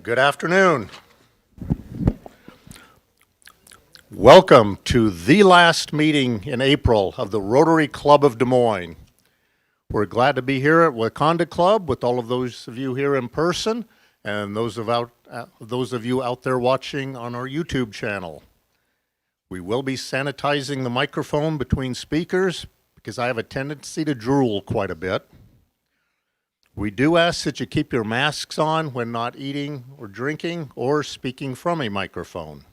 Good afternoon. Welcome to the last meeting in April of the Rotary Club of Des Moines. We're glad to be here at Wakanda Club with all of those of you here in person and those of you out there watching on our YouTube channel. We will be sanitizing the microphone between speakers because I have a tendency to drool quite a bit. We do ask that you keep your masks on when not eating or drinking or speaking from a microphone.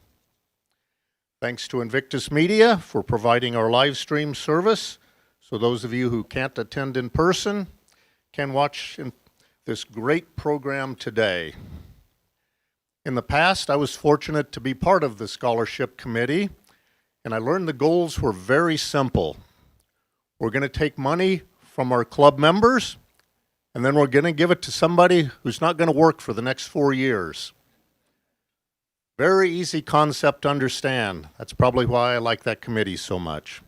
Thanks to Invictus Media for providing our live stream service, so those of you who can't attend in person can watch this great program today. In the past, I was fortunate to be part of the scholarship committee, and I learned the goals were very simple. We're going to take money from our club members, and then we're going to give it to somebody who's not going to work for the next 4 years. Very easy concept to understand. That's probably why I like that committee so much.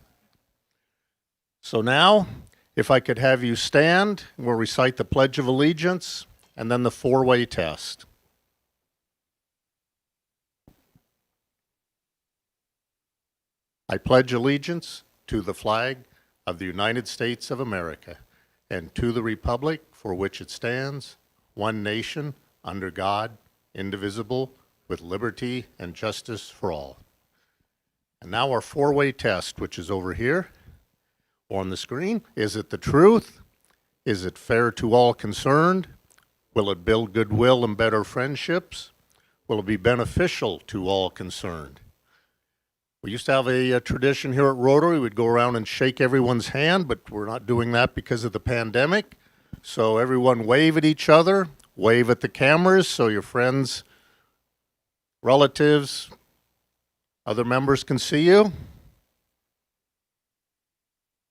So now, if I could have you stand, we'll recite the Pledge of Allegiance and then the four-way test. I pledge allegiance to the flag of the United States of America and to the republic for which it stands, one nation, under God, indivisible, with liberty and justice for all. And now our four-way test, which is over here on the screen. Is it the truth? Is it fair to all concerned? Will it build goodwill and better friendships? Will it be beneficial to all concerned? We used to have a tradition here at Rotary. We'd go around and shake everyone's hand, but we're not doing that because of the pandemic. So everyone wave at each other, wave at the cameras so your friends, relatives, other members can see you.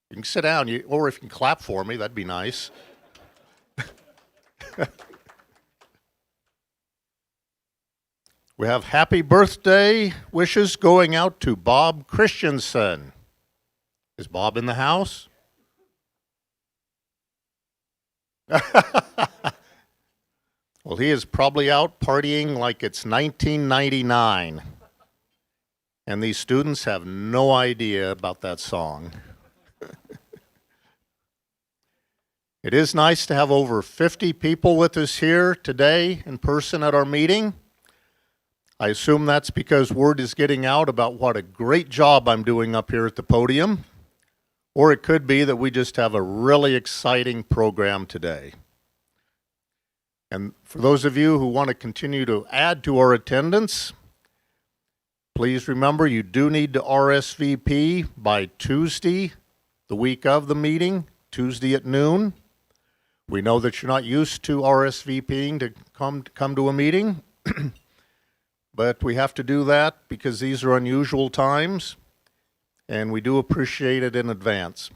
You can sit down, or if you can clap for me, that'd be nice. We have happy birthday wishes going out to Bob Christensen. Is Bob in the house? Well, he is probably out partying like it's 1999. And these students have no idea about that song. It is nice to have over 50 people with us here today in person at our meeting. I assume that's because word is getting out about what a great job I'm doing up here at the podium. Or it could be that we just have a really exciting program today. And for those of you who want to continue to add to our attendance, please remember you do need to RSVP by Tuesday, the week of the meeting, Tuesday at noon. We know that you're not used to RSVPing to come to a meeting, but we have to do that because these are unusual times, and we do appreciate it in advance.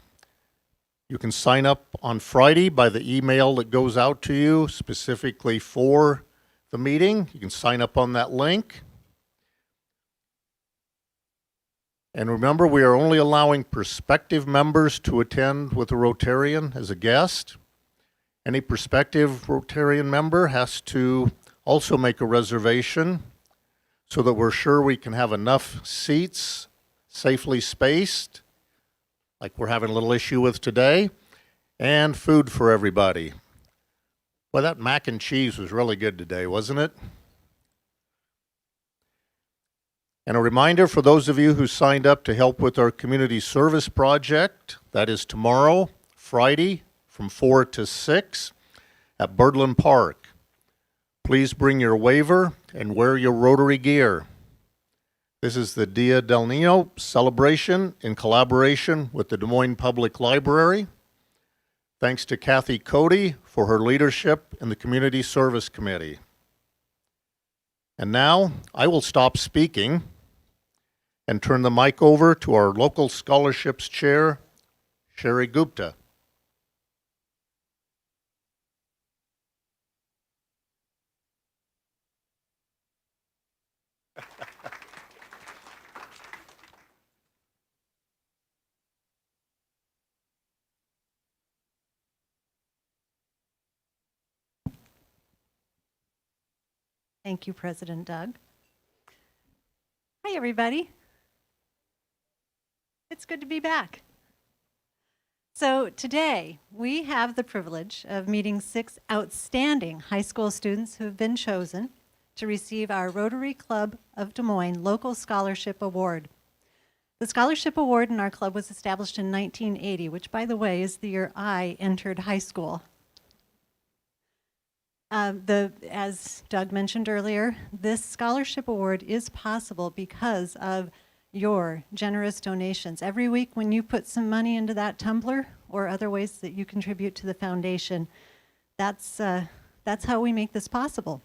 You can sign up on Friday by the email that goes out to you specifically for the meeting. You can sign up on that link. And remember, we are only allowing prospective members to attend with a Rotarian as a guest. Any prospective Rotarian member has to also make a reservation so that we're sure we can have enough seats safely spaced, like we're having a little issue with today, and food for everybody. Well, that mac and cheese was really good today, wasn't it? And a reminder for those of you who signed up to help with our community service project, that is tomorrow, Friday, from 4 to 6 at Birdland Park. Please bring your waiver and wear your Rotary gear. This is the Dia del Niño celebration in collaboration with the Des Moines Public Library. Thanks to Kathy Cody for her leadership in the Community Service Committee. And now I will stop speaking and turn the mic over to our local scholarships chair, Sherry Gupta. Thank you, President Doug. Hi, everybody. It's good to be back. So today, we have the privilege of meeting 6 outstanding high school students who have been chosen to receive our Rotary Club of Des Moines Local Scholarship Award. The scholarship award in our club was established in 1980, which, by the way, is the year I entered high school. As Doug mentioned earlier, this scholarship award is possible because of your generous donations. Every week when you put some money into that tumbler or other ways that you contribute to the foundation, that's how we make this possible.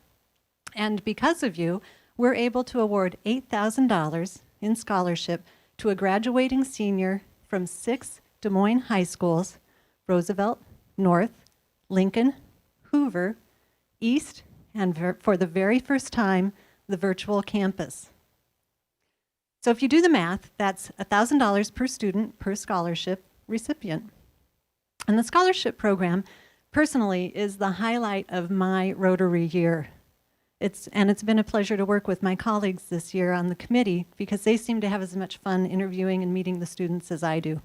And because of you, we're able to award $8,000 in scholarship to a graduating senior from 6 Des Moines high schools: Roosevelt, North, Lincoln, Hoover, East, and for the very first time, the virtual campus. So if you do the math, that's $1,000 per student per scholarship recipient. And the scholarship program, personally, is the highlight of my Rotary year. It's been a pleasure to work with my colleagues this year on the committee because they seem to have as much fun interviewing and meeting the students as I do.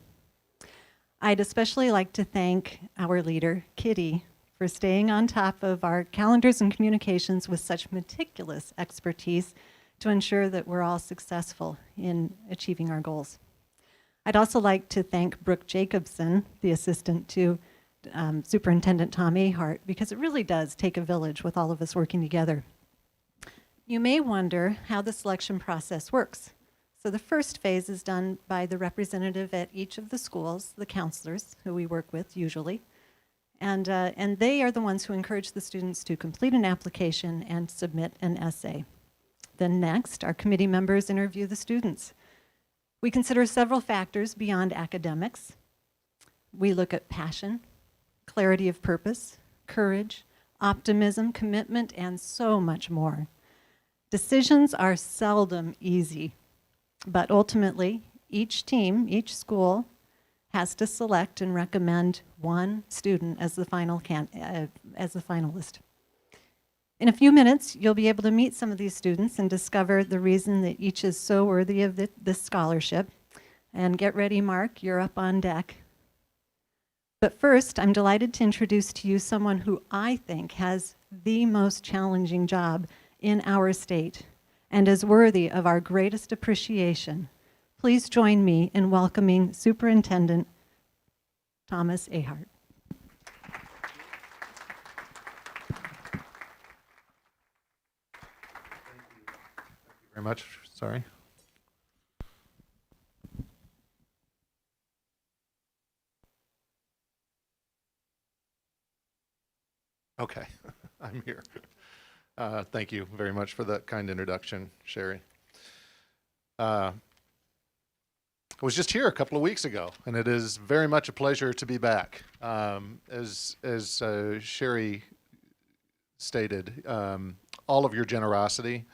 I'd especially like to thank our leader, Kitty, for staying on top of our calendars and communications with such meticulous expertise to ensure that we're all successful in achieving our goals. I'd also like to thank Brooke Jacobson, the assistant to Superintendent Tom Ahart, because it really does take a village with all of us working together. You may wonder how the selection process works. So the first phase is done by the representative at each of the schools, the counselors who we work with usually. And they are the ones who encourage the students to complete an application and submit an essay. Then next, our committee members interview the students. We consider several factors beyond academics. We look at passion, clarity of purpose, courage, optimism, commitment, and so much more. Decisions are seldom easy, but ultimately, each team, each school, has to select and recommend one student as the finalist. In a few minutes, you'll be able to meet some of these students and discover the reason that each is so worthy of this scholarship. And get ready, Mark, you're up on deck. But first, I'm delighted to introduce to you someone who I think has the most challenging job in our state and is worthy of our greatest appreciation. Please join me in welcoming Superintendent Thomas Ahart. Very much. Sorry. Okay, I'm here. Thank you very much for that kind introduction, Sherry. I was just here a couple of weeks ago, and it is very much a pleasure to be back. As Sherry stated, all of your generosity,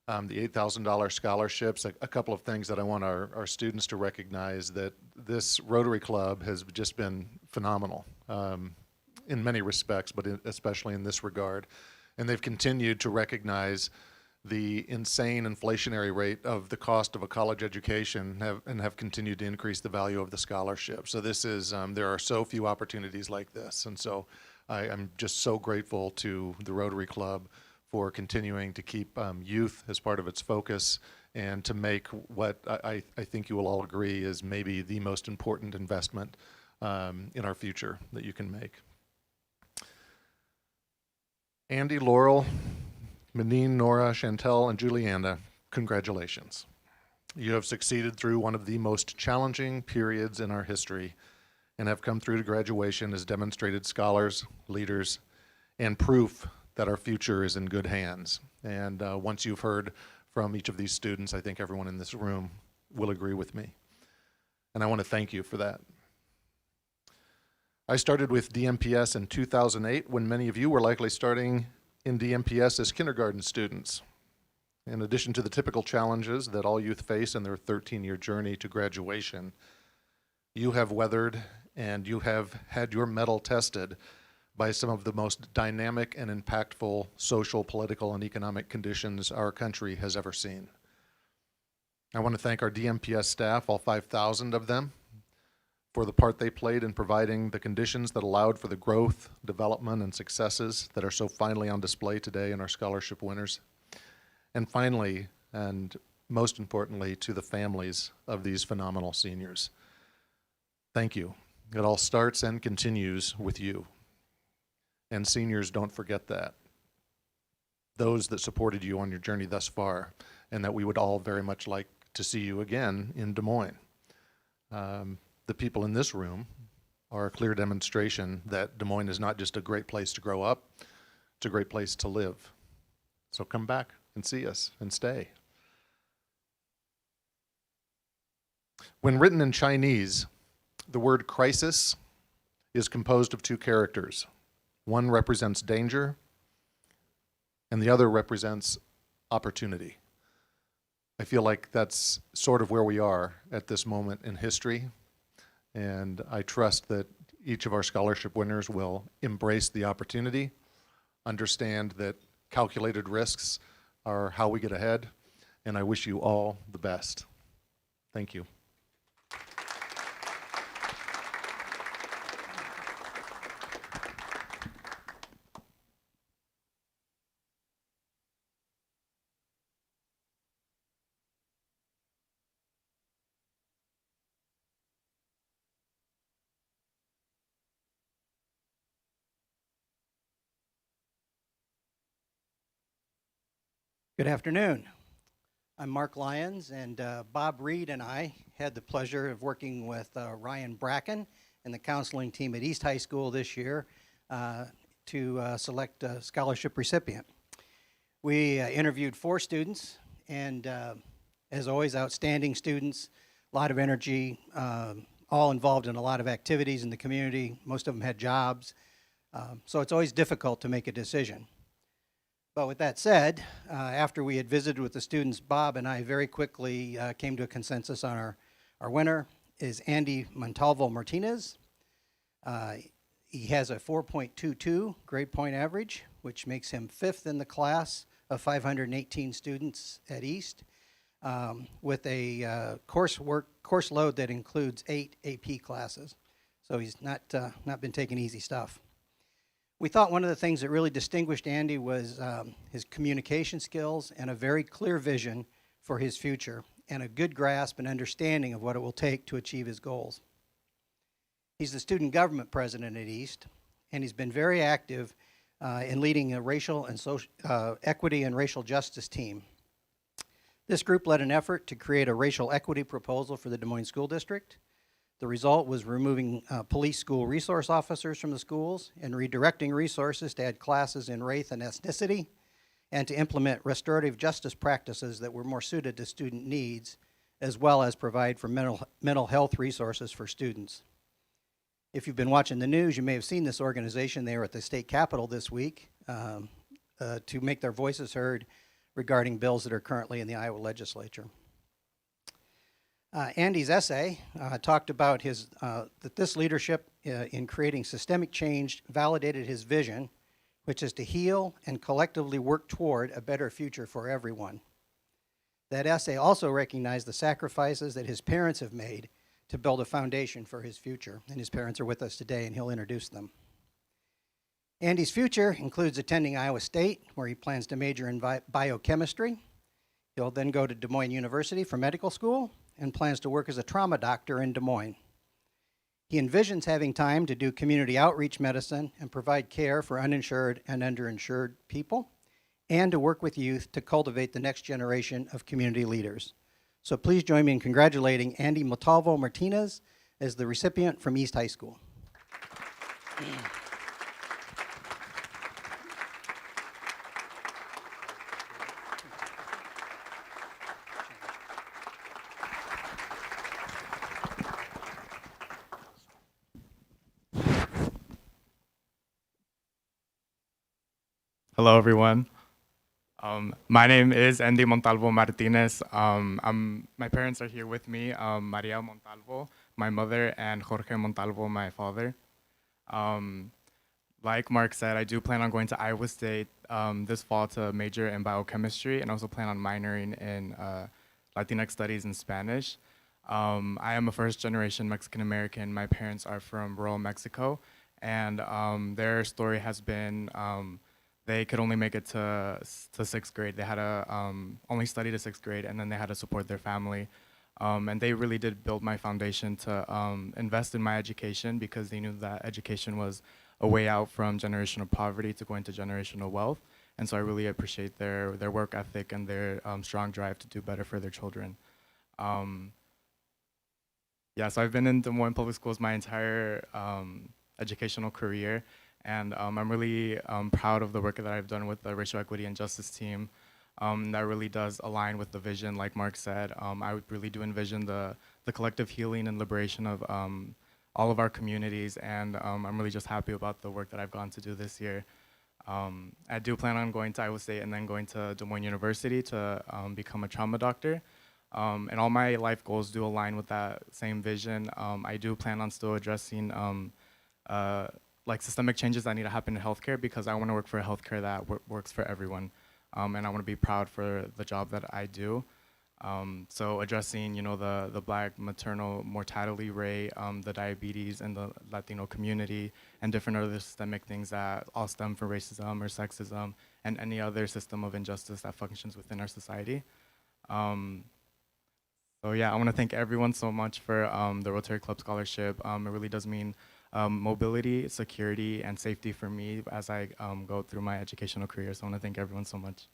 the $8,000 scholarships, a couple of things that I want our students to recognize, that this Rotary Club has just been phenomenal in many respects, but especially in this regard. And they've continued to recognize the insane inflationary rate of the cost of a college education and have continued to increase the value of the scholarship. So this is, there are so few opportunities like this. And so I'm just so grateful to the Rotary Club for continuing to keep youth as part of its focus and to make what I think you will all agree is maybe the most important investment in our future that you can make. Andy, Laurel, Menine, Nora, Chantel, and Juliana, congratulations. You have succeeded through one of the most challenging periods in our history and have come through to graduation as demonstrated scholars, leaders, and proof that our future is in good hands. And once you've heard from each of these students, I think everyone in this room will agree with me. And I want to thank you for that. I started with DMPS in 2008 when many of you were likely starting in DMPS as kindergarten students. In addition to the typical challenges that all youth face in their 13-year journey to graduation, you have weathered and you have had your mettle tested by some of the most dynamic and impactful social, political, and economic conditions our country has ever seen. I want to thank our DMPS staff, all 5,000 of them, for the part they played in providing the conditions that allowed for the growth, development, and successes that are so finely on display today in our scholarship winners. And finally, and most importantly, to the families of these phenomenal seniors. Thank you. It all starts and continues with you. And seniors, don't forget that. Those that supported you on your journey thus far, and that we would all very much like to see you again in Des Moines. The people in this room are a clear demonstration that Des Moines is not just a great place to grow up, it's a great place to live. So come back and see us and stay. When written in Chinese, the word crisis is composed of two characters. One represents danger, and the other represents opportunity. I feel like that's sort of where we are at this moment in history, and I trust that each of our scholarship winners will embrace the opportunity, understand that calculated risks are how we get ahead, and I wish you all the best. Thank you. Good afternoon. I'm Mark Lyons, and Bob Reed and I had the pleasure of working with Ryan Bracken and the counseling team at East High School this year to select a scholarship recipient. We interviewed 4 students, and as always, outstanding students, a lot of energy, all involved in a lot of activities in the community. Most of them had jobs, so it's always difficult to make a decision. But with that said, after we had visited with the students, Bob and I very quickly came to a consensus on our winner is Andy Montalvo Martinez. He has a 4.22 grade point average, which makes him 5th in the class of 518 students at East, with a course load that includes 8 AP classes. So he's not been taking easy stuff. We thought one of the things that really distinguished Andy was his communication skills and a very clear vision for his future and a good grasp and understanding of what it will take to achieve his goals. He's the student government president at East, and he's been very active in leading a racial and social equity and racial justice team. This group led an effort to create a racial equity proposal for the Des Moines School District. The result was removing police school resource officers from the schools and redirecting resources to add classes in race and ethnicity and to implement restorative justice practices that were more suited to student needs, as well as provide for mental health resources for students. If you've been watching the news, you may have seen this organization. They were at the state capitol this week to make their voices heard regarding bills that are currently in the Iowa legislature. Andy's essay talked about that this leadership in creating systemic change validated his vision, which is to heal and collectively work toward a better future for everyone. That essay also recognized the sacrifices that his parents have made to build a foundation for his future, and his parents are with us today, and he'll introduce them. Andy's future includes attending Iowa State, where he plans to major in biochemistry. He'll then go to Des Moines University for medical school and plans to work as a trauma doctor in Des Moines. He envisions having time to do community outreach medicine and provide care for uninsured and underinsured people, and to work with youth to cultivate the next generation of community leaders. So please join me in congratulating Andy Montalvo Martinez as the recipient from East High School. Hello, everyone. My name is Andy Montalvo Martinez. My parents are here with me, Maria Montalvo, my mother, and Jorge Montalvo, my father. like Mark said, I do plan on going to Iowa State this fall to major in biochemistry, and also plan on minoring in Latinx studies and Spanish. I am a first-generation Mexican American. My parents are from rural Mexico, and their story has been they could only make it to sixth grade. They had to only study to sixth grade, and then they had to support their family. And they really did build my foundation to invest in my education, because they knew that education was a way out from generational poverty to going to generational wealth. And so I really appreciate their work ethic and their strong drive to do better for their children. Yeah, so I've been in Des Moines Public Schools my entire educational career, and I'm really proud of the work that I've done with the racial equity and justice team. That really does align with the vision, like Mark said. I would really do envision the collective healing and liberation of all of our communities, and I'm really just happy about the work that I've gone to do this year. I do plan on going to Iowa State and then going to Des Moines University to become a trauma doctor. And all my life goals do align with that same vision. I do plan on still addressing like systemic changes that need to happen in healthcare, because I want to work for a healthcare that works for everyone. And I want to be proud for the job that I do. So addressing, the Black maternal mortality rate, the diabetes in the Latino community, and different other systemic things that all stem from racism or sexism and any other system of injustice that functions within our society. So yeah, I want to thank everyone so much for the Rotary Club Scholarship. It really does mean mobility, security, and safety for me as I go through my educational career. So I want to thank everyone so much.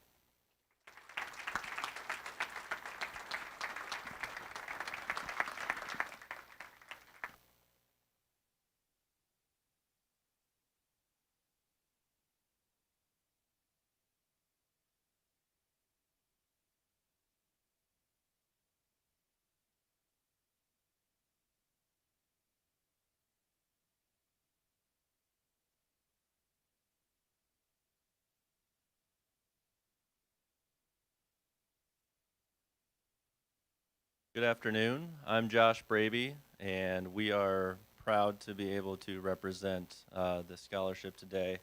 Good afternoon. I'm Josh Braby, and we are proud to be able to represent the scholarship today.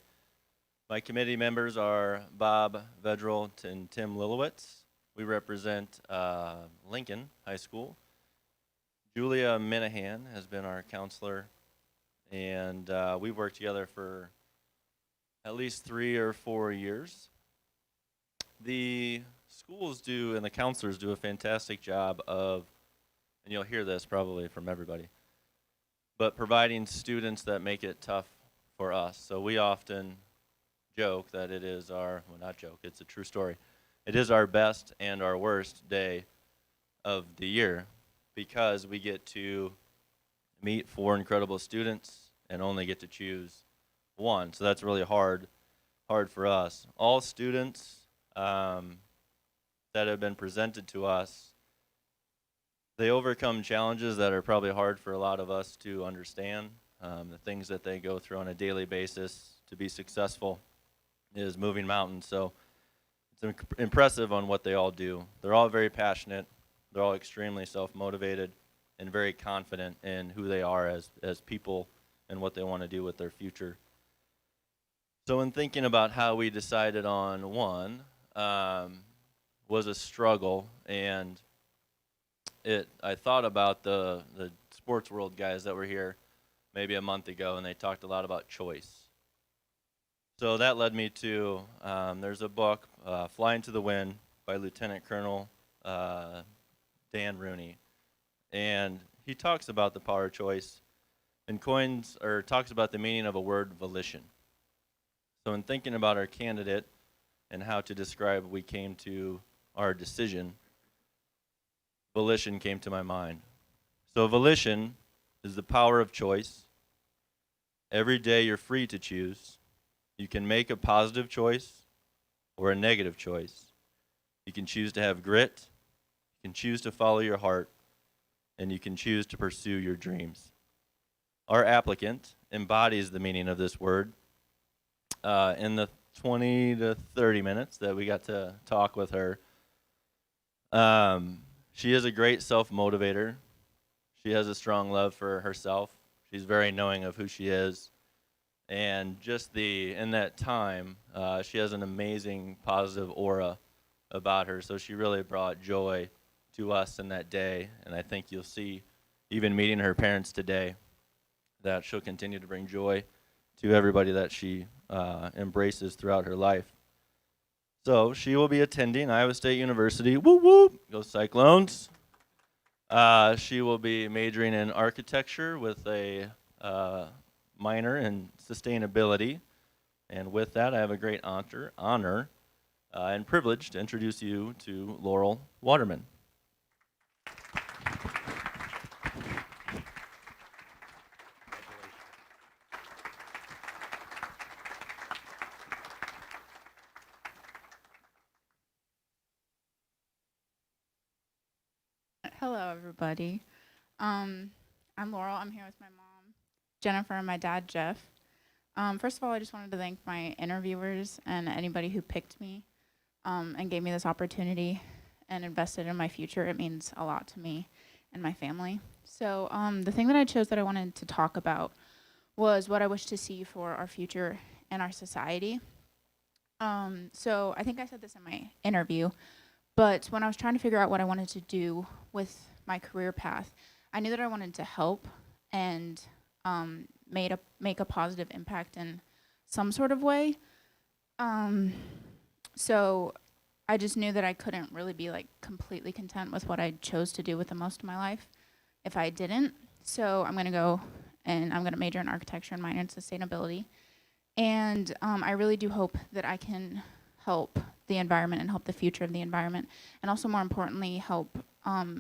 My committee members are Bob Vedrell and Tim Lilowitz. We represent Lincoln High School. Julia Minahan has been our counselor, and we've worked together for at least 3 or 4 years. The schools do and the counselors do a fantastic job of, and you'll hear this probably from everybody, but providing students that make it tough for us. So we often joke that it is our, well, not joke, it's a true story. It is our best and our worst day of the year, because we get to meet 4 incredible students and only get to choose one. So that's really hard for us. All students that have been presented to us, they overcome challenges that are probably hard for a lot of us to understand. The things that they go through on a daily basis to be successful is moving mountains. So it's impressive on what they all do. They're all very passionate. They're all extremely self-motivated and very confident in who they are as people and what they want to do with their future. So in thinking about how we decided on one, was a struggle, and I thought about the sports world guys that were here maybe a month ago, and they talked a lot about choice. So that led me to, there's a book, Flying to the Wind by Lieutenant Colonel Dan Rooney, and he talks about the power of choice and talks about the meaning of a word, volition. So in thinking about our candidate and how to describe we came to our decision, volition came to my mind. So volition is the power of choice. Every day you're free to choose. You can make a positive choice or a negative choice. You can choose to have grit. You can choose to follow your heart. And you can choose to pursue your dreams. Our applicant embodies the meaning of this word. In the 20 to 30 minutes that we got to talk with her, she is a great self-motivator. She has a strong love for herself. She's very knowing of who she is. And just in that time, she has an amazing positive aura about her. So she really brought joy to us in that day. And I think you'll see, even meeting her parents today, that she'll continue to bring joy to everybody that she embraces throughout her life. So she will be attending Iowa State University. Woo woo! Go Cyclones! She will be majoring in architecture with a minor in sustainability. And with that, I have a great honor and privilege to introduce you to Laurel Waterman. Hello, everybody. I'm Laurel. I'm here with my mom, Jennifer, and my dad, Jeff. First of all, I just wanted to thank my interviewers and anybody who picked me and gave me this opportunity and invested in my future. It means a lot to me and my family. So the thing that I chose that I wanted to talk about was what I wish to see for our future and our society. So I think I said this in my interview, but when I was trying to figure out what I wanted to do with my career path, I knew that I wanted to help and make a positive impact in some sort of way. So I just knew that I couldn't really be like completely content with what I chose to do with the most of my life if I didn't. So I'm gonna go and I'm gonna major in architecture and minor in sustainability. And I really do hope that I can help the environment and help the future of the environment, and also more importantly, help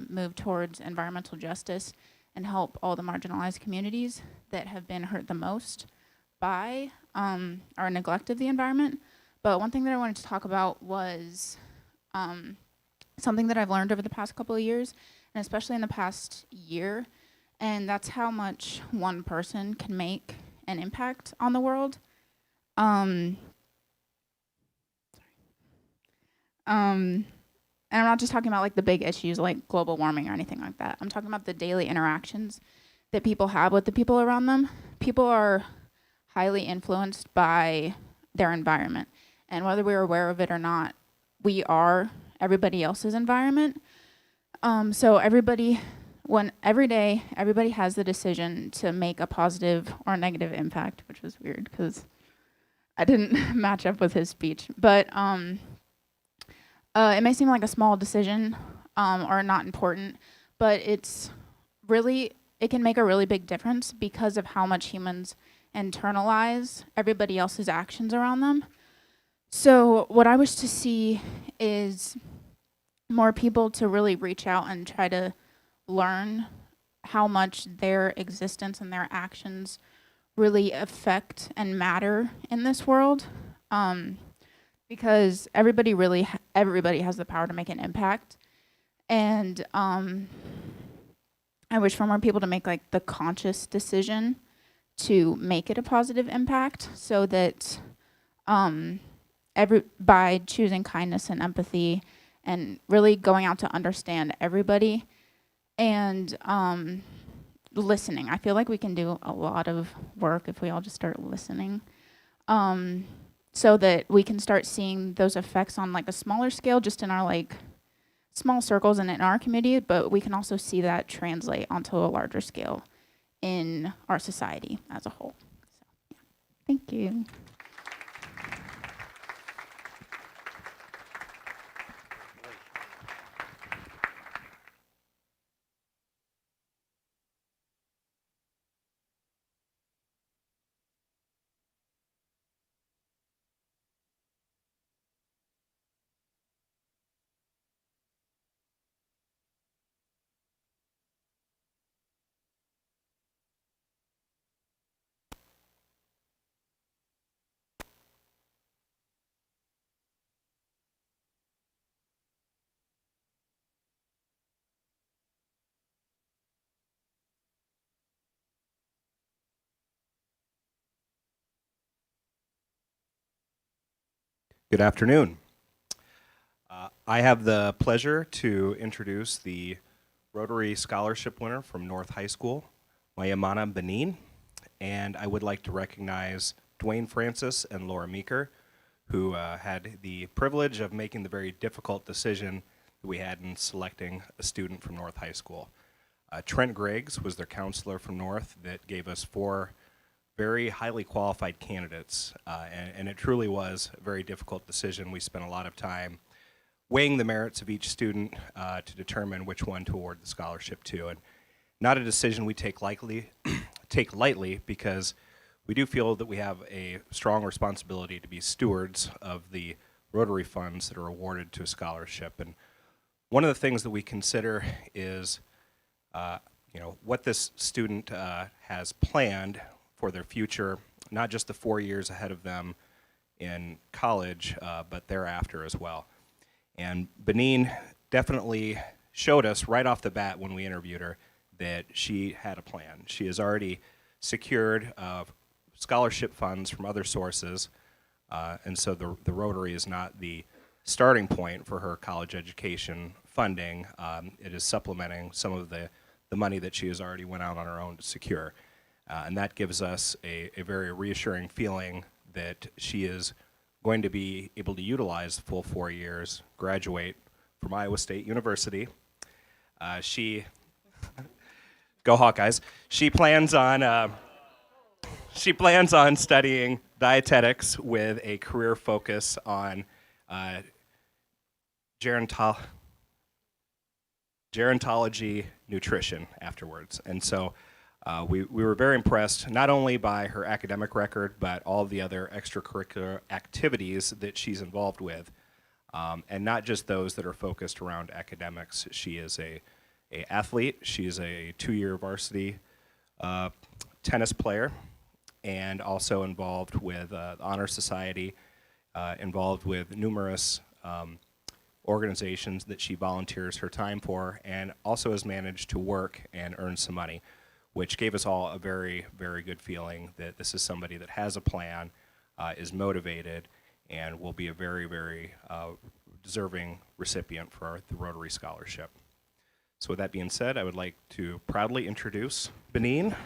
move towards environmental justice and help all the marginalized communities that have been hurt the most by our neglect of the environment. But one thing that I wanted to talk about was something that I've learned over the past couple of years, and especially in the past year, and that's how much one person can make an impact on the world. And I'm not just talking about like the big issues like global warming or anything like that. I'm talking about the daily interactions that people have with the people around them. People are highly influenced by their environment. And whether we're aware of it or not, we are everybody else's environment. So every day, everybody has the decision to make a positive or negative impact, which was weird because I didn't match up with his speech. But it may seem like a small decision or not important, but it can make a really big difference because of how much humans internalize everybody else's actions around them. So what I wish to see is more people to really reach out and try to learn how much their existence and their actions really affect and matter in this world. Because everybody has the power to make an impact. And I wish for more people to make like the conscious decision to make it a positive impact, so that by choosing kindness and empathy and really going out to understand everybody and listening. I feel like we can do a lot of work if we all just start listening. So that we can start seeing those effects on like a smaller scale, just in our like small circles and in our community, but we can also see that translate onto a larger scale in our society as a whole. So, yeah. Thank you. Good afternoon. I have the pleasure to introduce the Rotary Scholarship winner from North High School, Mayamana Benin, and I would like to recognize Dwayne Francis and Laura Meeker, who had the privilege of making the very difficult decision that we had in selecting a student from North High School. Trent Griggs was their counselor from North that gave us 4 very highly qualified candidates, and it truly was a very difficult decision. We spent a lot of time weighing the merits of each student to determine which one to award the scholarship to, and not a decision we take lightly because we do feel that we have a strong responsibility to be stewards of the Rotary funds that are awarded to a scholarship. And one of the things that we consider is what this student has planned for their future, not just the 4 years ahead of them in college, but thereafter as well. And Benin definitely showed us right off the bat when we interviewed her that she had a plan. She has already secured scholarship funds from other sources, and so the Rotary is not the starting point for her college education funding. It is supplementing some of the money that she has already went out on her own to secure. And that gives us a very reassuring feeling that she is going to be able to utilize the full 4 years, graduate from Iowa State University. Go Hawkeyes. She plans on studying dietetics with a career focus on gerontology nutrition afterwards. And so we were very impressed not only by her academic record, but all the other extracurricular activities that she's involved with, and not just those that are focused around academics. She is a athlete. She's a 2-year varsity tennis player, and also involved with the Honor Society, involved with numerous organizations that she volunteers her time for, and also has managed to work and earn some money, which gave us all a very, very good feeling that this is somebody that has a plan, is motivated, and will be a very, very deserving recipient for the Rotary Scholarship. So with that being said, I would like to proudly introduce Benin.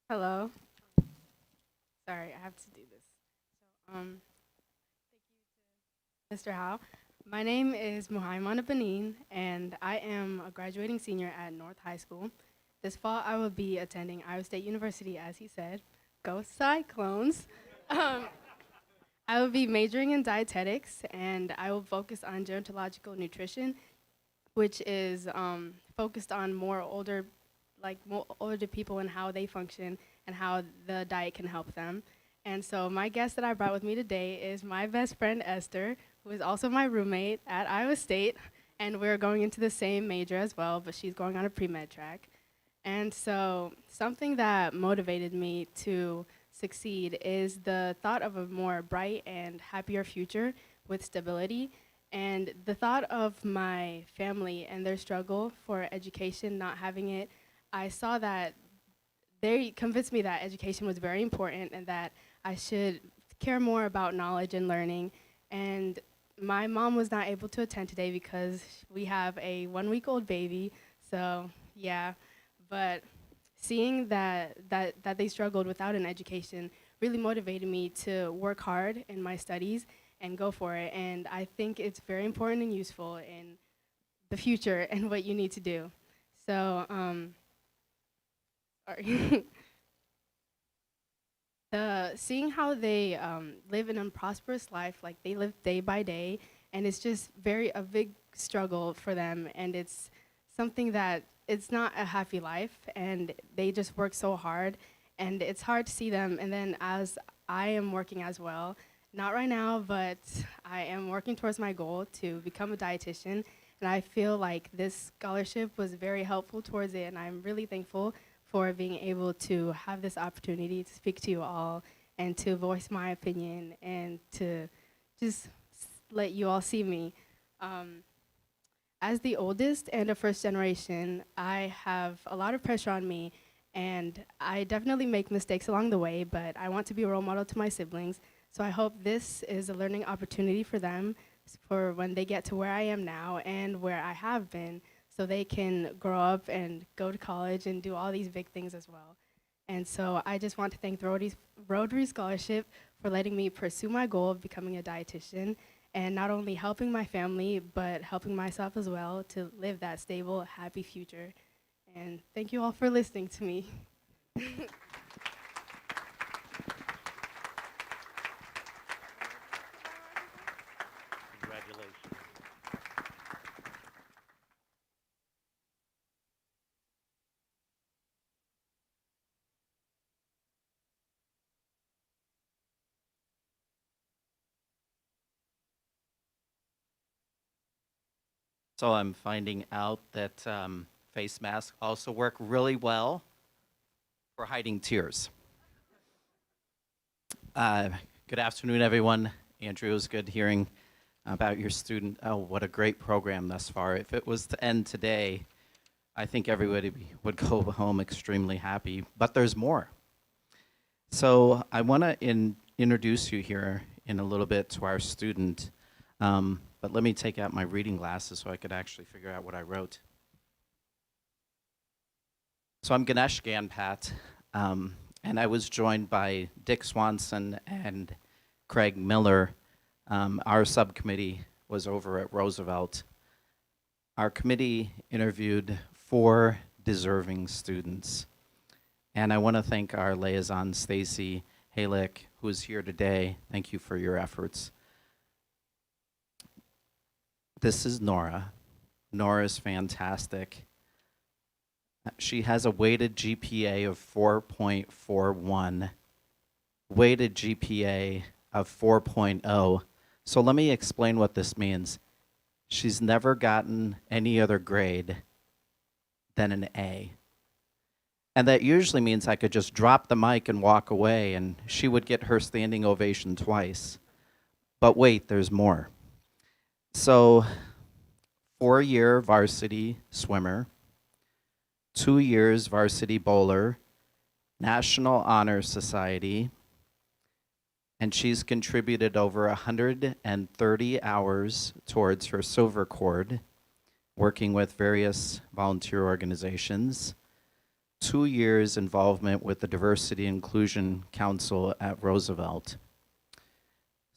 Hello. Sorry, I have to do this. So, thank you to Mr. Howe. My name is Muhaimana Benin, and I am a graduating senior at North High School. This fall, I will be attending Iowa State University, as he said. Go Cyclones! I will be majoring in dietetics, and I will focus on gerontological nutrition, which is focused on more older people and how they function and how the diet can help them. And so my guest that I brought with me today is my best friend, Esther, who is also my roommate at Iowa State, and we're going into the same major as well, but she's going on a pre-med track. And so something that motivated me to succeed is the thought of a more bright and happier future with stability, and the thought of my family and their struggle for education, not having it. I saw that they convinced me that education was very important and that I should care more about knowledge and learning. And my mom was not able to attend today because we have a 1-week-old baby. So yeah, but seeing that they struggled without an education really motivated me to work hard in my studies and go for it. And I think it's very important and useful in the future and what you need to do. So, sorry. Seeing how they live an unprosperous life, like they live day by day, and it's just a big struggle for them, and it's something that it's not a happy life, and they just work so hard, and it's hard to see them. And then as I am working as well, not right now, but I am working towards my goal to become a dietitian, and I feel like this scholarship was very helpful towards it, and I'm really thankful for being able to have this opportunity to speak to you all and to voice my opinion and to just let you all see me. As the oldest and a first generation, I have a lot of pressure on me, And I definitely make mistakes along the way, but I want to be a role model to my siblings. So I hope this is a learning opportunity for them for when they get to where I am now and where I have been, so they can grow up and go to college and do all these big things as well. And so I just want to thank the Rotary Scholarship for letting me pursue my goal of becoming a dietitian and not only helping my family, but helping myself as well to live that stable, happy future. And thank you all for listening to me. Congratulations. So I'm finding out that face masks also work really well for hiding tears. Good afternoon, everyone. Andrew, it was good hearing about your student. Oh, what a great program thus far. If it was to end today, I think everybody would go home extremely happy, but there's more. So I want to introduce you here in a little bit to our student, but let me take out my reading glasses so I could actually figure out what I wrote. So I'm Ganesh Ganpat, and I was joined by Dick Swanson and Craig Miller. Our subcommittee was over at Roosevelt. Our committee interviewed 4 deserving students. And I want to thank our liaison, Stacy Halick, who is here today. Thank you for your efforts. This is Nora. Nora is fantastic. She has a weighted GPA of 4.41, weighted GPA of 4.0. So let me explain what this means. She's never gotten any other grade than an A. And that usually means I could just drop the mic and walk away, and she would get her standing ovation twice. But wait, there's more. So, 4-year varsity swimmer, 2 years varsity bowler, National Honor Society, and she's contributed over 130 hours towards her silver cord, working with various volunteer organizations, 2 years involvement with the Diversity Inclusion Council at Roosevelt.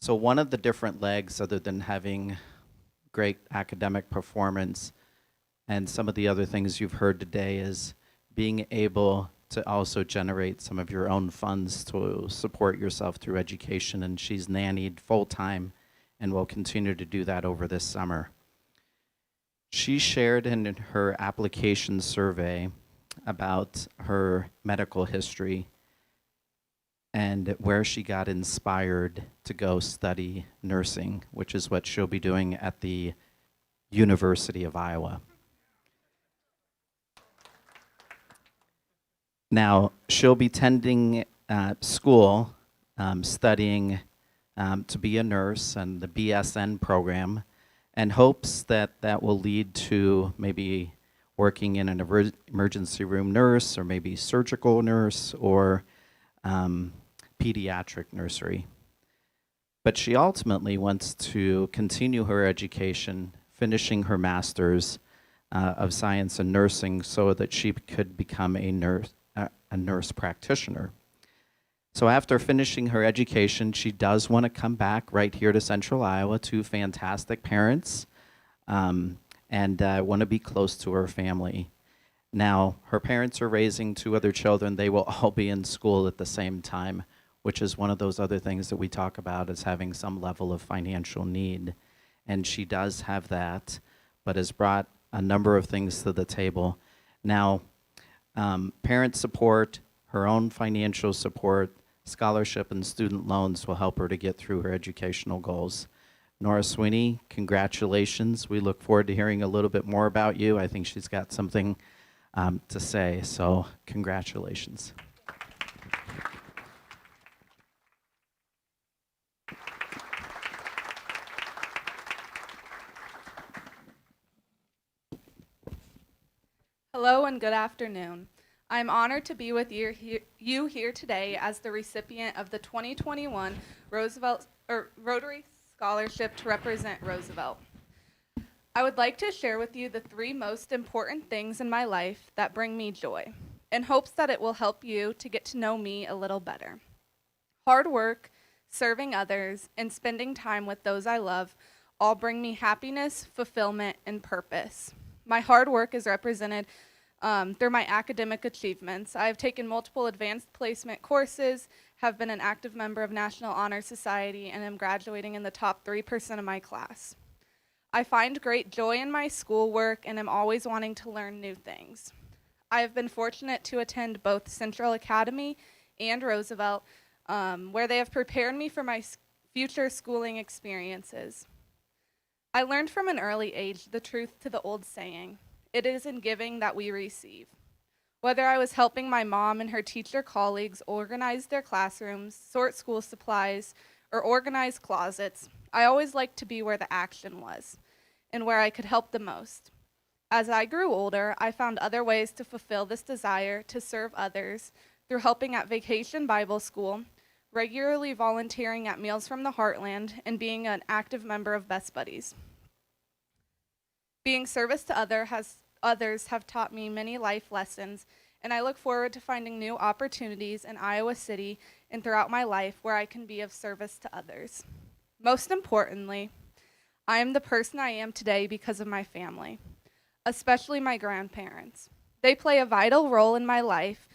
So one of the different legs, other than having great academic performance and some of the other things you've heard today, is being able to also generate some of your own funds to support yourself through education. And she's nannied full-time and will continue to do that over this summer. She shared in her application survey about her medical history and where she got inspired to go study nursing, which is what she'll be doing at the University of Iowa. Now, she'll be attending school, studying to be a nurse and the BSN program, and hopes that that will lead to maybe working in an emergency room nurse, or maybe surgical nurse, or pediatric nursery. But she ultimately wants to continue her education, finishing her master's of science in nursing, so that she could become a nurse practitioner. So after finishing her education, she does want to come back right here to Central Iowa to fantastic parents, and want to be close to her family. Now, her parents are raising 2 other children. They will all be in school at the same time, which is one of those other things that we talk about as having some level of financial need. And she does have that, but has brought a number of things to the table. Now, parent support, her own financial support, scholarship, and student loans will help her to get through her educational goals. Nora Sweeney, congratulations. We look forward to hearing a little bit more about you. I think she's got something to say, so congratulations. Hello and good afternoon. I'm honored to be with you here today as the recipient of the 2021 Rotary Scholarship to represent Roosevelt. I would like to share with you the 3 most important things in my life that bring me joy, in hopes that it will help you to get to know me a little better. Hard work, serving others, and spending time with those I love all bring me happiness, fulfillment, and purpose. My hard work is represented through my academic achievements. I have taken multiple advanced placement courses, have been an active member of National Honor Society, and am graduating in the top 3% of my class. I find great joy in my schoolwork and am always wanting to learn new things. I have been fortunate to attend both Central Academy and Roosevelt, where they have prepared me for my future schooling experiences. I learned from an early age the truth to the old saying, "It is in giving that we receive." Whether I was helping my mom and her teacher colleagues organize their classrooms, sort school supplies, or organize closets, I always liked to be where the action was and where I could help the most. As I grew older, I found other ways to fulfill this desire to serve others through helping at Vacation Bible School, regularly volunteering at Meals from the Heartland, and being an active member of Best Buddies. Being service to others have taught me many life lessons, and I look forward to finding new opportunities in Iowa City and throughout my life where I can be of service to others. Most importantly, I am the person I am today because of my family, especially my grandparents. They play a vital role in my life.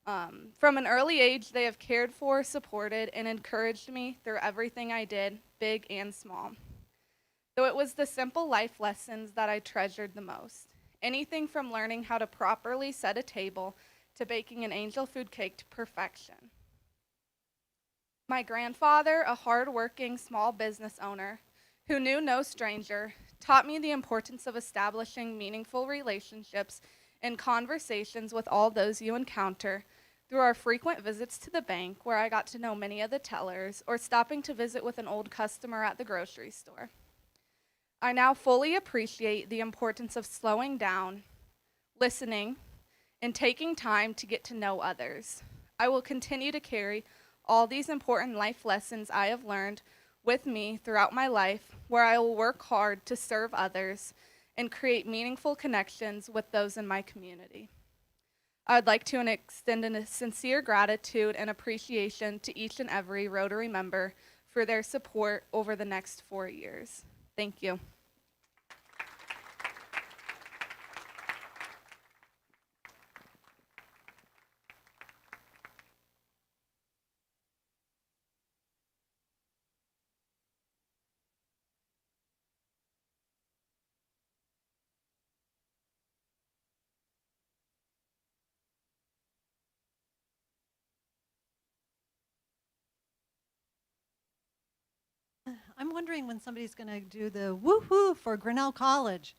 From an early age, they have cared for, supported, and encouraged me through everything I did, big and small. Though it was the simple life lessons that I treasured the most. Anything from learning how to properly set a table to baking an angel food cake to perfection. My grandfather, a hard-working small business owner who knew no stranger, taught me the importance of establishing meaningful relationships and conversations with all those you encounter through our frequent visits to the bank, where I got to know many of the tellers, or stopping to visit with an old customer at the grocery store. I now fully appreciate the importance of slowing down, listening, and taking time to get to know others. I will continue to carry all these important life lessons I have learned with me throughout my life, where I will work hard to serve others and create meaningful connections with those in my community. I would like to extend a sincere gratitude and appreciation to each and every Rotary member for their support over the next 4 years. Thank you. I'm wondering when somebody's going to do the woohoo for Grinnell College.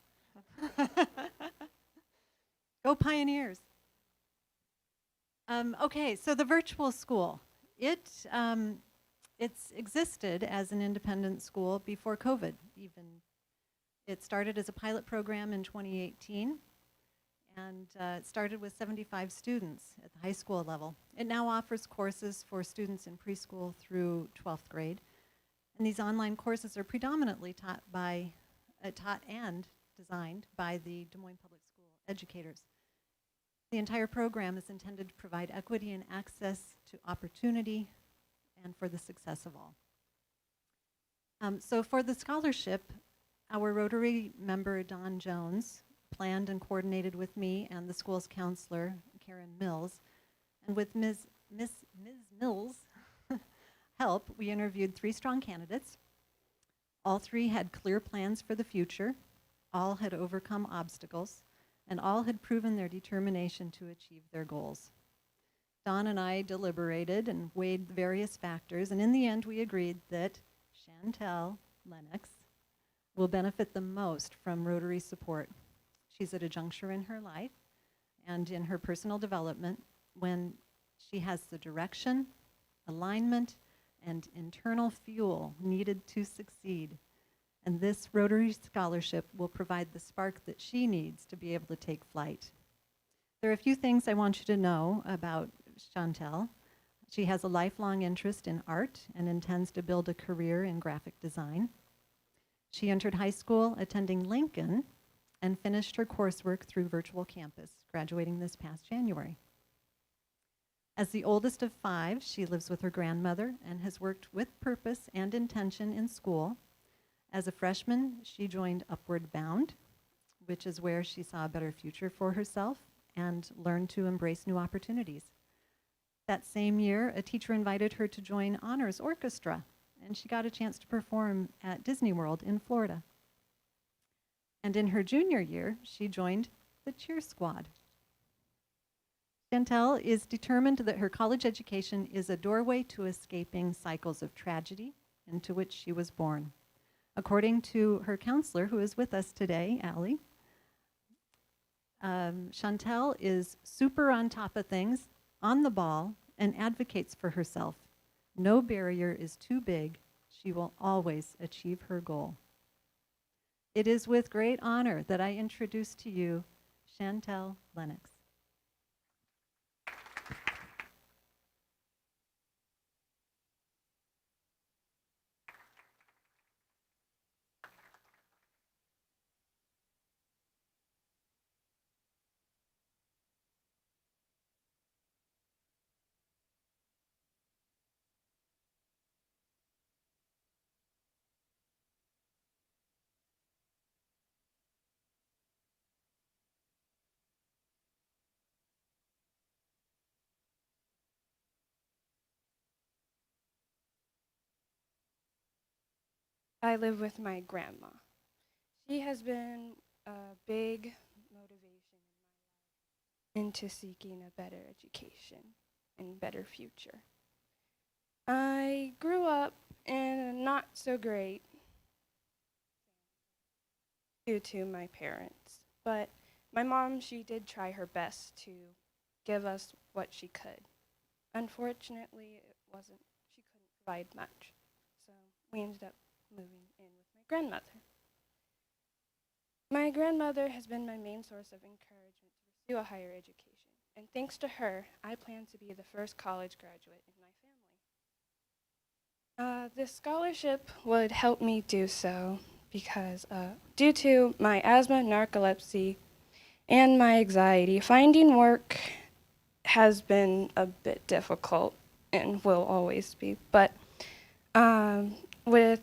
Go Pioneers. Okay, so the virtual school. It's existed as an independent school before COVID even. It started as a pilot program in 2018, and it started with 75 students at the high school level. It now offers courses for students in preschool through 12th grade. And these online courses are predominantly taught and designed by the Des Moines Public School educators. The entire program is intended to provide equity and access to opportunity and for the success of all. So for the scholarship, our Rotary member, Don Jones, planned and coordinated with me and the school's counselor, Karen Mills, and with Ms. Mills' help, we interviewed 3 strong candidates. All 3 had clear plans for the future, all had overcome obstacles, and all had proven their determination to achieve their goals. Don and I deliberated and weighed various factors, and in the end we agreed that Chantel Lennox will benefit the most from Rotary support. She's at a juncture in her life and in her personal development when she has the direction, alignment, and internal fuel needed to succeed. And this Rotary Scholarship will provide the spark that she needs to be able to take flight. There are a few things I want you to know about Chantel. She has a lifelong interest in art and intends to build a career in graphic design. She entered high school attending Lincoln and finished her coursework through Virtual Campus, graduating this past January. As the oldest of 5, she lives with her grandmother and has worked with purpose and intention in school. As a freshman, she joined Upward Bound, which is where she saw a better future for herself and learned to embrace new opportunities. That same year, a teacher invited her to join Honors Orchestra, and she got a chance to perform at Disney World in Florida. And in her junior year, she joined the Cheer Squad. Chantel is determined that her college education is a doorway to escaping cycles of tragedy into which she was born. According to her counselor, who is with us today, Allie, Chantel is super on top of things, on the ball, and advocates for herself. No barrier is too big. She will always achieve her goal. It is with great honor that I introduce to you Chantel Lennox. I live with my grandma. She has been a big motivation in my life into seeking a better education and better future. I grew up in a not so great due to my parents, but my mom, she did try her best to give us what she could. Unfortunately, she couldn't provide much, so we ended up moving in with my grandmother. My grandmother has been my main source of encouragement to pursue a higher education, and thanks to her, I plan to be the first college graduate in my family. This scholarship would help me do so because due to my asthma, narcolepsy, and my anxiety, finding work has been a bit difficult and will always be, but with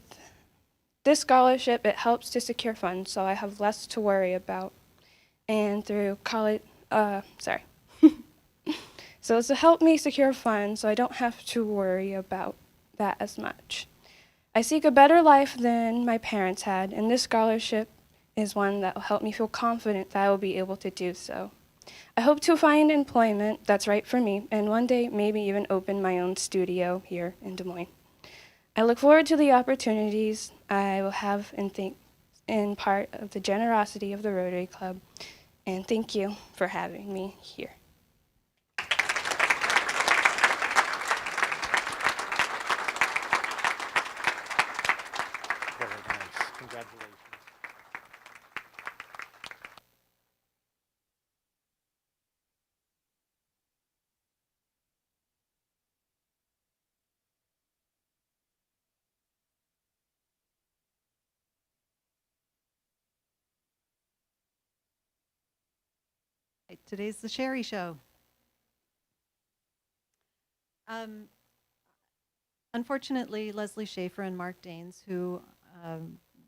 this scholarship, it helps to secure funds, so I have less to worry about. And through college, so it's to help me secure funds, so I don't have to worry about that as much. I seek a better life than my parents had, and this scholarship is one that will help me feel confident that I will be able to do so. I hope to find employment that's right for me, and one day maybe even open my own studio here in Des Moines. I look forward to the opportunities I will have and think in part of the generosity of the Rotary Club, and thank you for having me here. Very nice. Congratulations. Today's the Sherry Show. Unfortunately, Leslie Schaefer and Mark Daines, who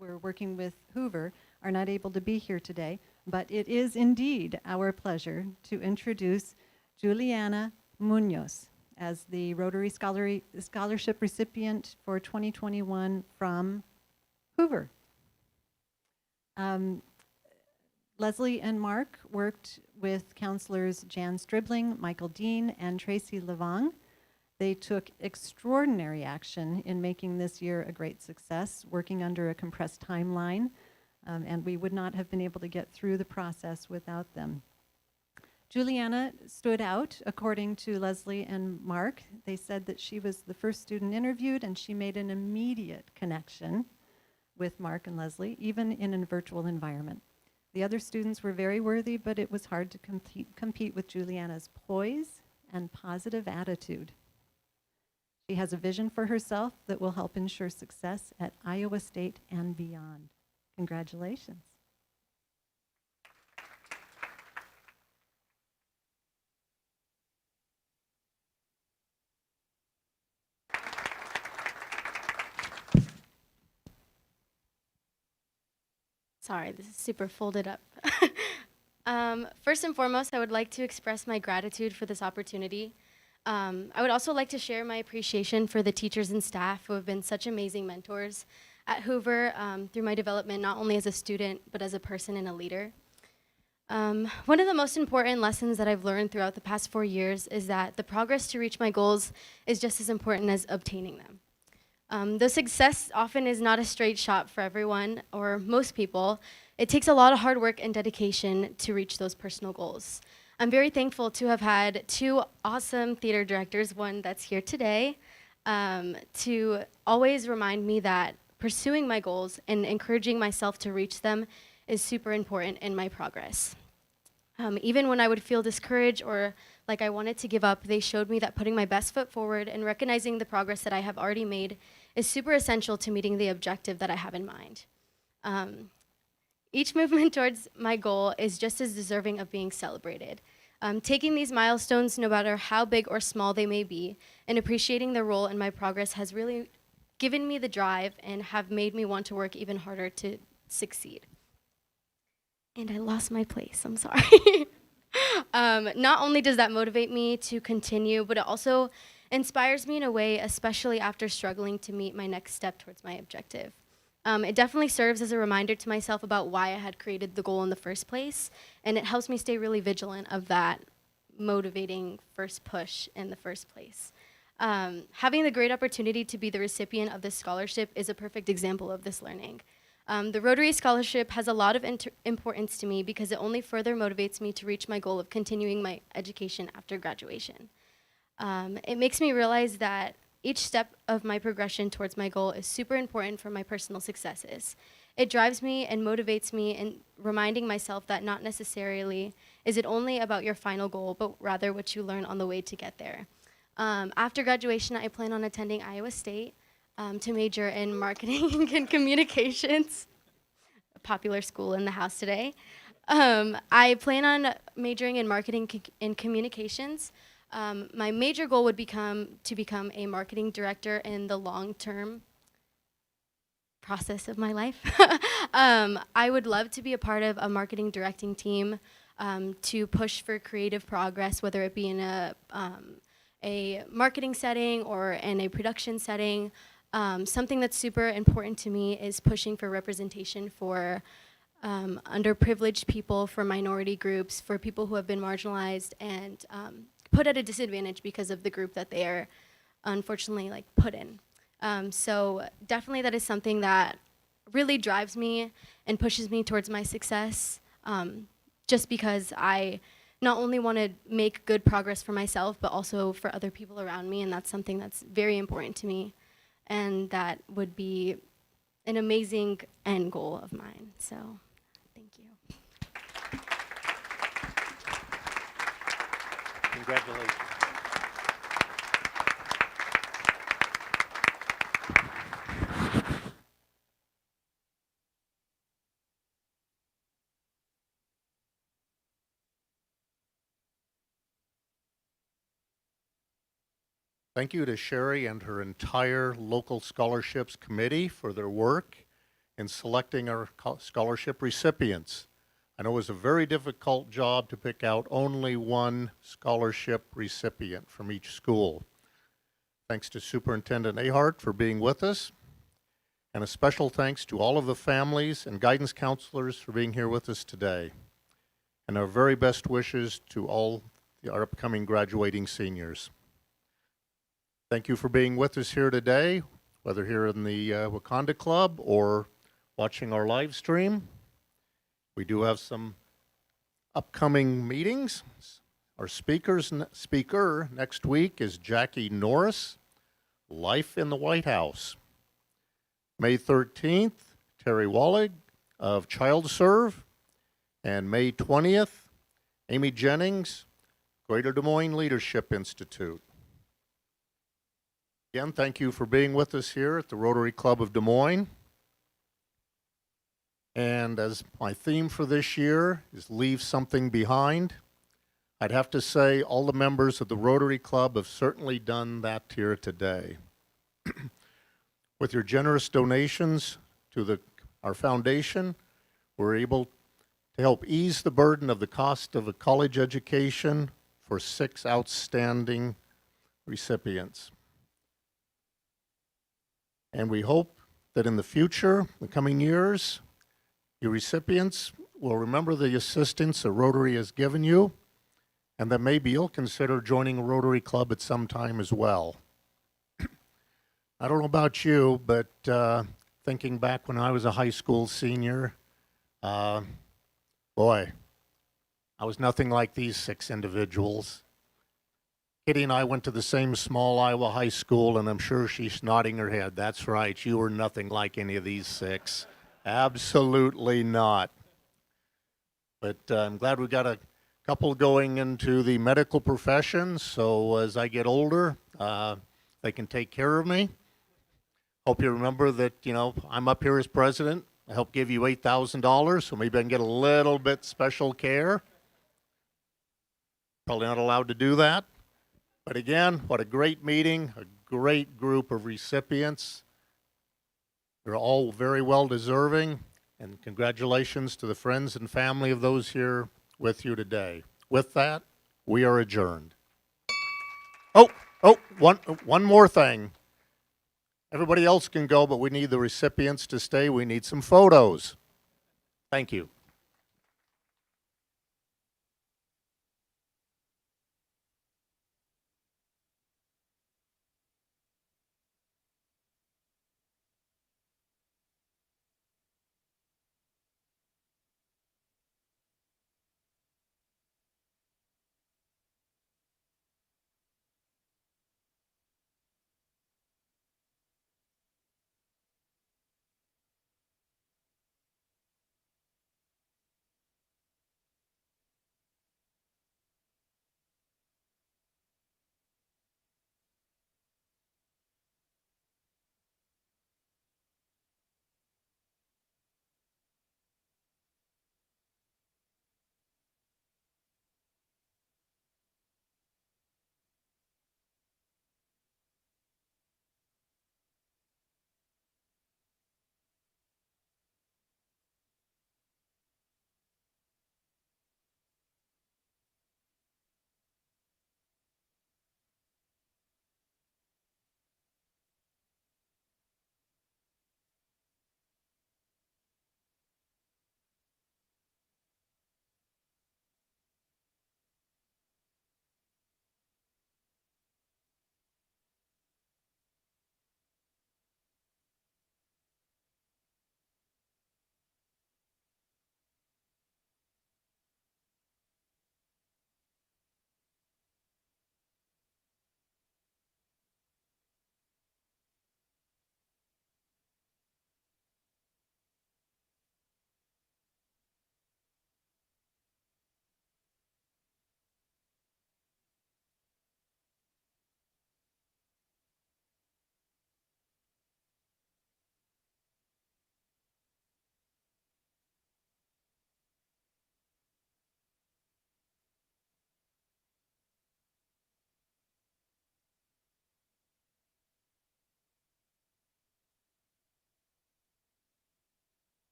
were working with Hoover, are not able to be here today, but it is indeed our pleasure to introduce Juliana Munoz as the Rotary Scholarship recipient for 2021 from Hoover. Leslie and Mark worked with counselors Jan Stribling, Michael Dean, and Tracy Levang. They took extraordinary action in making this year a great success, working under a compressed timeline, and we would not have been able to get through the process without them. Juliana stood out, according to Leslie and Mark. They said that she was the first student interviewed, and she made an immediate connection with Mark and Leslie, even in a virtual environment. The other students were very worthy, but it was hard to compete with Juliana's poise and positive attitude. She has a vision for herself that will help ensure success at Iowa State and beyond. Congratulations. Sorry, this is super folded up. First and foremost, I would like to express my gratitude for this opportunity. I would also like to share my appreciation for the teachers and staff who have been such amazing mentors at Hoover through my development, not only as a student, but as a person and a leader. One of the most important lessons that I've learned throughout the past 4 years is that the progress to reach my goals is just as important as obtaining them. Though success often is not a straight shot for everyone, or most people, it takes a lot of hard work and dedication to reach those personal goals. I'm very thankful to have had 2 awesome theater directors, one that's here today, to always remind me that pursuing my goals and encouraging myself to reach them is super important in my progress. Even when I would feel discouraged or like I wanted to give up, they showed me that putting my best foot forward and recognizing the progress that I have already made is super essential to meeting the objective that I have in mind. Each movement towards my goal is just as deserving of being celebrated. Taking these milestones, no matter how big or small they may be, and appreciating their role in my progress has really given me the drive and have made me want to work even harder to succeed. And I lost my place, I'm sorry. Not only does that motivate me to continue, but it also inspires me in a way, especially after struggling to meet my next step towards my objective. It definitely serves as a reminder to myself about why I had created the goal in the first place, and it helps me stay really vigilant of that motivating first push in the first place. Having the great opportunity to be the recipient of this scholarship is a perfect example of this learning. The Rotary Scholarship has a lot of importance to me because it only further motivates me to reach my goal of continuing my education after graduation. It makes me realize that each step of my progression towards my goal is super important for my personal successes. It drives me and motivates me in reminding myself that not necessarily is it only about your final goal, but rather what you learn on the way to get there. After graduation, I plan on attending Iowa State to major in marketing and communications, a popular school in the house today. I plan on majoring in marketing and communications. My major goal would to become a marketing director in the long-term process of my life. I would love to be a part of a marketing directing team to push for creative progress, whether it be in a marketing setting or in a production setting. Something that's super important to me is pushing for representation for underprivileged people, for minority groups, for people who have been marginalized and put at a disadvantage because of the group that they are unfortunately put in. So definitely that is something that really drives me and pushes me towards my success, just because I not only want to make good progress for myself, but also for other people around me, and that's something that's very important to me, and that would be an amazing end goal of mine. So thank you. Congratulations. Thank you to Sherry and her entire local scholarships committee for their work in selecting our scholarship recipients. I know it was a very difficult job to pick out only one scholarship recipient from each school. Thanks to Superintendent Ahart for being with us, and a special thanks to all of the families and guidance counselors for being here with us today. And our very best wishes to all our upcoming graduating seniors. Thank you for being with us here today, whether here in the Wakanda Club or watching our live stream. We do have some upcoming meetings. Our speaker next week is Jackie Norris, Life in the White House. May 13th, Terry Wallig of Child Serve. And May 20th, Amy Jennings, Greater Des Moines Leadership Institute. Again, thank you for being with us here at the Rotary Club of Des Moines. And as my theme for this year is leave something behind, I'd have to say all the members of the Rotary Club have certainly done that here today. With your generous donations to our foundation, we're able to help ease the burden of the cost of a college education for 6 outstanding recipients. And we hope that in the future, the coming years, your recipients will remember the assistance that Rotary has given you, and that maybe you'll consider joining a Rotary Club at some time as well. I don't know about you, but thinking back when I was a high school senior, boy, I was nothing like these 6 individuals. Kitty and I went to the same small Iowa high school, and I'm sure she's nodding her head. That's right, you were nothing like any of these 6. Absolutely not. But I'm glad we got a couple going into the medical profession, so as I get older, they can take care of me. Hope you remember that, I'm up here as president. I help give you $8,000, so maybe I can get a little bit special care. Probably not allowed to do that. But again, what a great meeting, a great group of recipients. They're all very well deserving, and congratulations to the friends and family of those here with you today. With that, we are adjourned. One more thing. Everybody else can go, but we need the recipients to stay. We need some photos. Thank you.